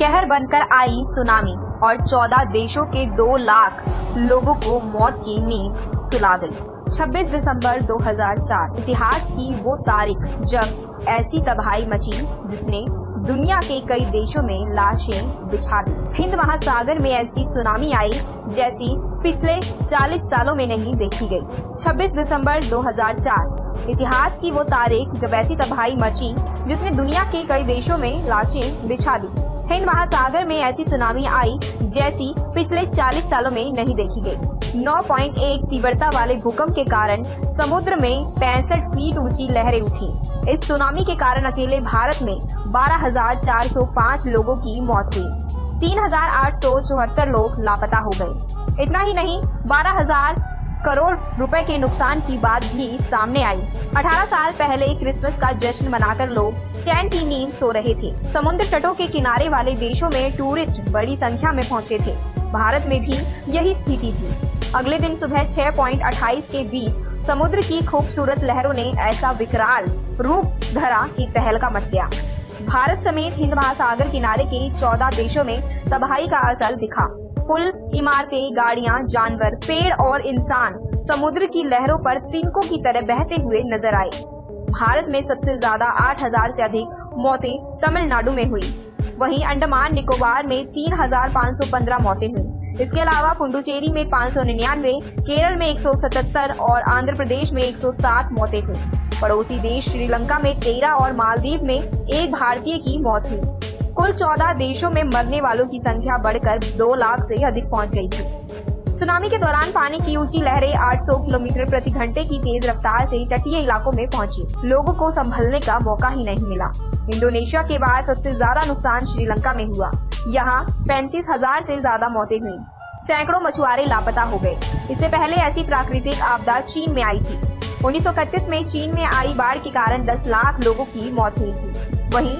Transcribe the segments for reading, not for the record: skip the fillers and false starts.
कहर बनकर आई सुनामी और 14 देशों के 2 लाख लोगों को मौत की नींद सुला गई। 26 दिसंबर 2004 इतिहास की वो तारीख जब ऐसी तबाही मची जिसने दुनिया के कई देशों में लाशें बिछा दी। हिंद महासागर में ऐसी सुनामी आई जैसी पिछले 40 सालों में नहीं देखी गई। 26 दिसंबर 2004 इतिहास की वो तारीख जब ऐसी तबाही मची जिसने दुनिया के कई देशों में लाशें बिछा दी। हिंद महासागर में ऐसी सुनामी आई जैसी पिछले 40 सालों में नहीं देखी गई। 9.1 तीव्रता वाले भूकंप के कारण समुद्र में 65 फीट ऊंची लहरें उठी। इस सुनामी के कारण अकेले भारत में 12,405 लोगों की मौत हुई। 3,874 लोग लापता हो गए। इतना ही नहीं, 12,000 करोड़ रुपए के नुकसान की बात भी सामने आई। 18 साल पहले क्रिसमस का जश्न मनाकर लोग चैन की नींद सो रहे थे। समुद्र तटों के किनारे वाले देशों में टूरिस्ट बड़ी संख्या में पहुंचे थे। भारत में भी यही स्थिति थी। अगले दिन सुबह 6.28 के बीच समुद्र की खूबसूरत लहरों ने ऐसा विकराल रूप धरा कि तहलका मच गया। भारत समेत हिंद महासागर किनारे के 14 देशों में तबाही का असर दिखा। पुल, इमारतें, गाड़ियां, जानवर, पेड़ और इंसान समुद्र की लहरों पर तिनकों की तरह बहते हुए नजर आए। भारत में सबसे ज्यादा 8,000 से अधिक मौतें तमिलनाडु में हुई। वहीं अंडमान निकोबार में 3,515 मौतें हुई। इसके अलावा पुडुचेरी में 599, केरल में 177 और आंध्र प्रदेश में 107 मौतें हुई। पड़ोसी देश श्रीलंका में 13 और मालदीव में 1 भारतीय की मौत हुई। कुल 14 देशों में मरने वालों की संख्या बढ़कर 2 लाख से अधिक पहुंच गई थी। सुनामी के दौरान पानी की ऊंची लहरें 800 किलोमीटर प्रति घंटे की तेज रफ्तार से तटीय इलाकों में पहुंची। लोगों को संभलने का मौका ही नहीं मिला। इंडोनेशिया के बाद सबसे ज्यादा नुकसान श्रीलंका में हुआ। यहाँ 35,000 से ज्यादा मौतें हुई। सैकड़ों मछुआरे लापता हो गए। इससे पहले ऐसी प्राकृतिक आपदा चीन में आई थी। 1931 में चीन में आई बाढ़ के कारण 10 लाख लोगों की मौत हुई थी। वहीं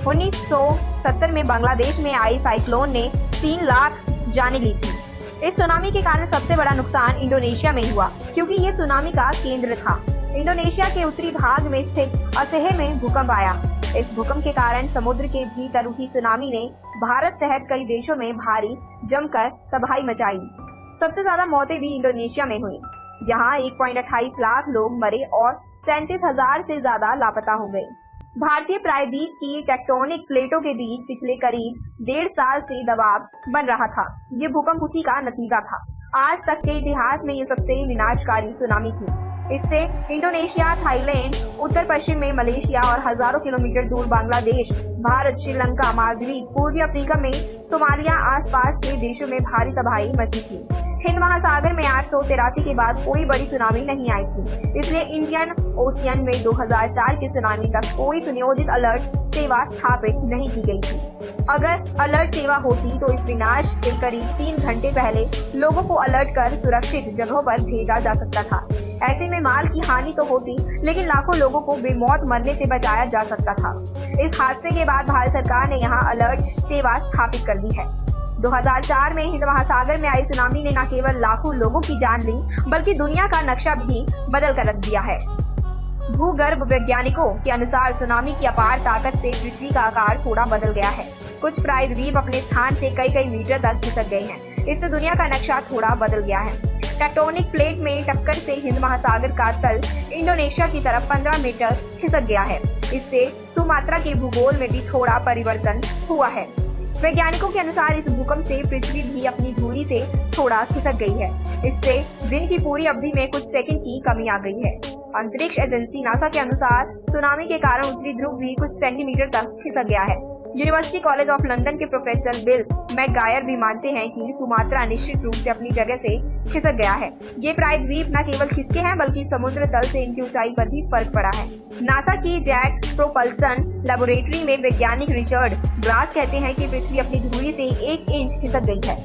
1970 में बांग्लादेश में आई साइक्लोन ने 3 लाख जानें ली थी। इस सुनामी के कारण सबसे बड़ा नुकसान इंडोनेशिया में हुआ, क्योंकि ये सुनामी का केंद्र था। इंडोनेशिया के उत्तरी भाग में स्थित असेह में भूकंप आया। इस भूकंप के कारण समुद्र के भीतर उठी सुनामी ने भारत सहित कई देशों में भारी जमकर तबाही मचाई। सबसे ज्यादा मौतें भी इंडोनेशिया में हुई। यहाँ 1.28 लाख लोग मरे और 37,000 से ज्यादा लापता हो गए। भारतीय प्रायद्वीप की टेक्टोनिक प्लेटों के बीच पिछले करीब 1.5 साल से दबाव बन रहा था। ये भूकंप उसी का नतीजा था। आज तक के इतिहास में ये सबसे विनाशकारी सुनामी थी। इससे इंडोनेशिया, थाईलैंड, उत्तर पश्चिम में मलेशिया और हजारों किलोमीटर दूर बांग्लादेश, भारत, श्रीलंका, मालदीव, पूर्वी अफ्रीका में सोमालिया आसपास के देशों में भारी तबाही मची थी। हिंद महासागर में 883 के बाद कोई बड़ी सुनामी नहीं आई थी। इसलिए इंडियन ओशियन में 2004 की सुनामी तक कोई सुनियोजित अलर्ट सेवा स्थापित नहीं की गई थी। अगर अलर्ट सेवा होती तो इस विनाश से करीब 3 घंटे पहले लोगों को अलर्ट कर सुरक्षित जगहों पर भेजा जा सकता था। ऐसे में माल की हानि तो होती, लेकिन लाखों लोगों को बेमौत मरने से बचाया जा सकता था। इस हादसे के बाद भारत सरकार ने यहाँ अलर्ट सेवा स्थापित कर दी है। 2004 में हिंद महासागर में आई सुनामी ने न केवल लाखों लोगों की जान ली, बल्कि दुनिया का नक्शा भी बदल कर रख दिया है। भूगर्भ वैज्ञानिकों के अनुसार सुनामी की अपार ताकत से पृथ्वी का आकार थोड़ा बदल गया है। कुछ प्रायद्वीप अपने स्थान से कई मीटर तक खिसक गए हैं। इससे दुनिया का नक्शा थोड़ा बदल गया है। टेक्टोनिक प्लेट में टक्कर से हिंद महासागर का तल इंडोनेशिया की तरफ 15 मीटर खिसक गया है। इससे सुमात्रा के भूगोल में भी थोड़ा परिवर्तन हुआ है। वैज्ञानिकों के अनुसार इस भूकंप से पृथ्वी भी अपनी धुरी से थोड़ा खिसक गई है। इससे दिन की पूरी अवधि में कुछ सेकंड की कमी आ गई है। अंतरिक्ष एजेंसी नासा के अनुसार सुनामी के कारण उत्तरी ध्रुव भी कुछ सेंटीमीटर तक खिसक गया है। यूनिवर्सिटी कॉलेज ऑफ लंदन के प्रोफेसर बिल मैकगायर भी मानते हैं कि सुमात्रा निश्चित रूप से अपनी जगह से खिसक गया है। ये प्रायद्वीप न केवल खिसके हैं, बल्कि समुद्र तल से इनकी ऊंचाई पर भी फर्क पड़ा है। नासा की जेट प्रोपल्सन लेबोरेटरी में वैज्ञानिक रिचर्ड ब्रास कहते हैं कि पृथ्वी अपनी धुरी से 1 इंच खिसक गई है।